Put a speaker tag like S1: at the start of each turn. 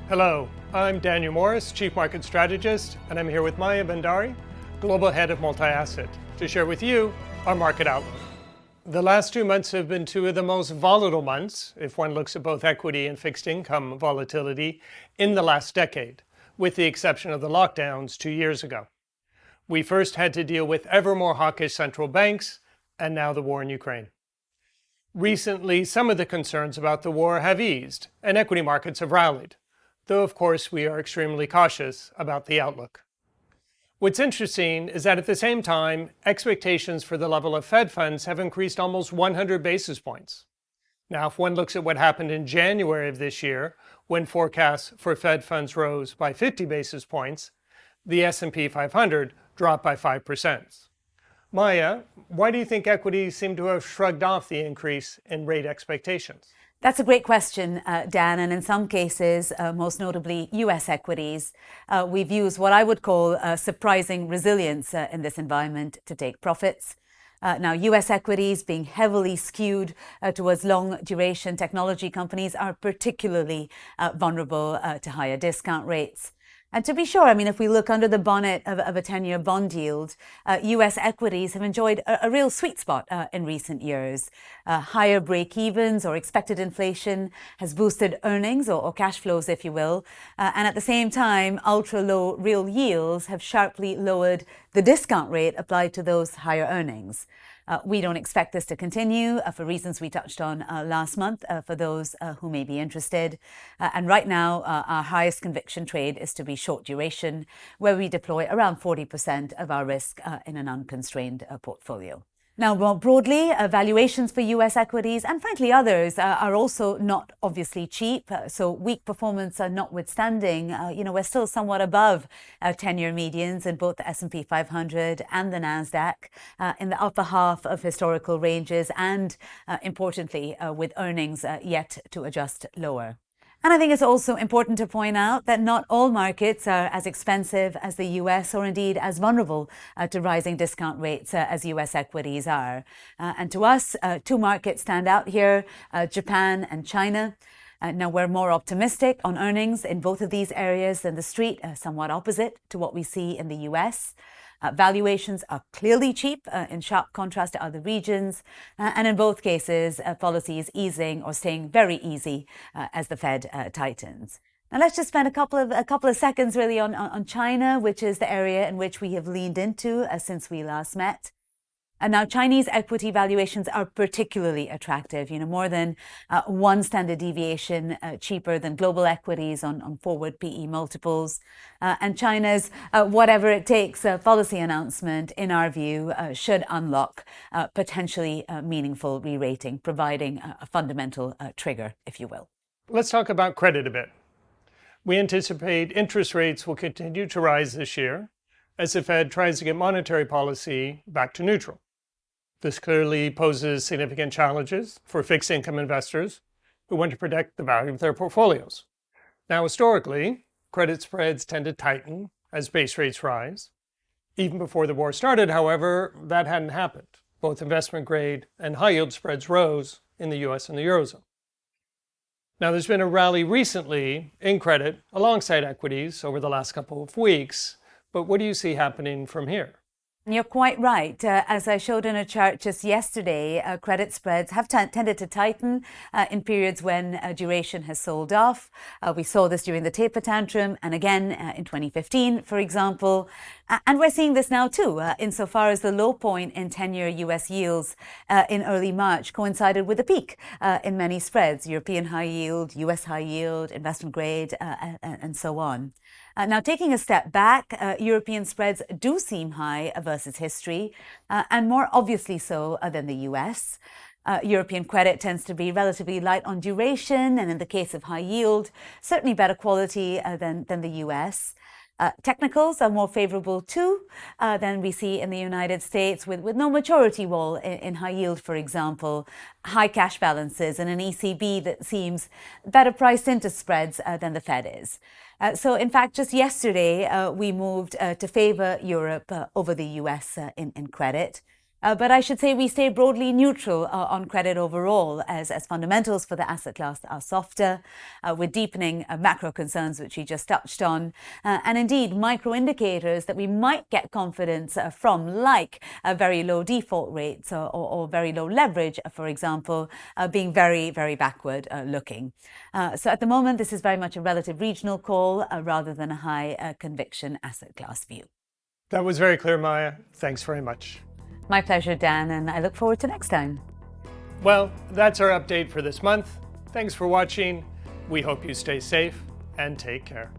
S1: Hello, I'm Daniel Morris, Chief Market Strategist, and I'm here with Maya BHANDARI, Global Head of Multi-Asset, to share with you our market outlook. The last 2 months have been two of the most volatile months, if one looks at both equity and fixed income volatility, in the last decade, with the exception of the lockdowns 2 years ago. We first had to deal with ever more hawkish central banks, and now the war in Ukraine. Recently, some of the concerns about the war have eased, and equity markets have rallied, though of course we are extremely cautious about the outlook. What's interesting is that at the same time, expectations for the level of Fed funds have increased almost 100 basis points. Now, if one looks at what happened in January of this year, when forecasts for Fed funds rose by 50 basis points, the S&P 500 dropped by 5%. Maya, why do you think equities seem to have shrugged off the increase in rate expectations?
S2: That's a great question, Dan, and in some cases, most notably US equities, we've used what I would call surprising resilience in this environment to take profits. Now, US equities being heavily skewed towards long-duration technology companies are particularly vulnerable to higher discount rates. And to be sure, I mean, if we look under the bonnet of a 10-year bond yield, US equities have enjoyed a real sweet spot in recent years. Higher break-evens or expected inflation has boosted earnings or cash flows, if you will. And at the same time, ultra-low real yields have sharply lowered the discount rate applied to those higher earnings. We don't expect this to continue for reasons we touched on last month for those who may be interested. And right now, our highest conviction trade is to be short duration, where we deploy around 40% of our risk in an unconstrained portfolio. Now, more broadly, valuations for US equities and frankly others are also not obviously cheap. So weak performance notwithstanding, we're still somewhat above 10-year medians in both the S&P 500 and the NASDAQ, in the upper half of historical ranges and, importantly, with earnings yet to adjust lower. And I think it's also important to point out that not all markets are as expensive as the US or indeed as vulnerable to rising discount rates as US equities are. And to us, two markets stand out here, Japan and China. Now, we're more optimistic on earnings in both of these areas than the street, somewhat opposite to what we see in the US. Valuations are clearly cheap in sharp contrast to other regions. And in both cases, policy is easing or staying very easy as the Fed tightens. Now, let's just spend a couple of seconds really on China, which is the area in which we have leaned into since we last met. And now Chinese equity valuations are particularly attractive, more than one standard deviation cheaper than global equities on forward PE multiples. And China's whatever it takes policy announcement, in our view, should unlock potentially meaningful re-rating, providing a fundamental trigger, if you will.
S1: Let's talk about credit a bit. We anticipate interest rates will continue to rise this year as the Fed tries to get monetary policy back to neutral. This clearly poses significant challenges for fixed income investors who want to protect the value of their portfolios. Now, historically, credit spreads tend to tighten as base rates rise. Even before the war started, however, that hadn't happened. Both investment grade and high yield spreads rose in the US and the Eurozone. Now, there's been a rally recently in credit alongside equities over the last couple of weeks, but what do you see happening from here?
S2: You're quite right. As I showed in a chart just yesterday, credit spreads have tended to tighten in periods when duration has sold off. We saw this during the taper tantrum and again in 2015, for example. And we're seeing this now too, insofar as the low point in 10-year US yields in early March coincided with a peak in many spreads, European high yield, US high yield, investment grade, and so on. Now, taking a step back, European spreads do seem high versus history, and more obviously so than the US. European credit tends to be relatively light on duration, and in the case of high yield, certainly better quality than the US. Technicals are more favorable too than we see in the United States, with no maturity wall in high yield, for example, high cash balances, and an ECB that seems better priced into spreads than the Fed is. So in fact, just yesterday, we moved to favor Europe over the US in credit. But I should say we stay broadly neutral on credit overall, as fundamentals for the asset class are softer, with deepening macro concerns, which we just touched on, and indeed micro indicators that we might get confidence from, like very low default rates or very low leverage, for example, being very, very backward looking. So at the moment, this is very much a relative regional call rather than a high conviction asset class view.
S1: That was very clear, Maya. Thanks very much.
S2: My pleasure, Dan, and I look forward to next time.
S1: Well, that's our update for this month. Thanks for watching. We hope you stay safe and take care.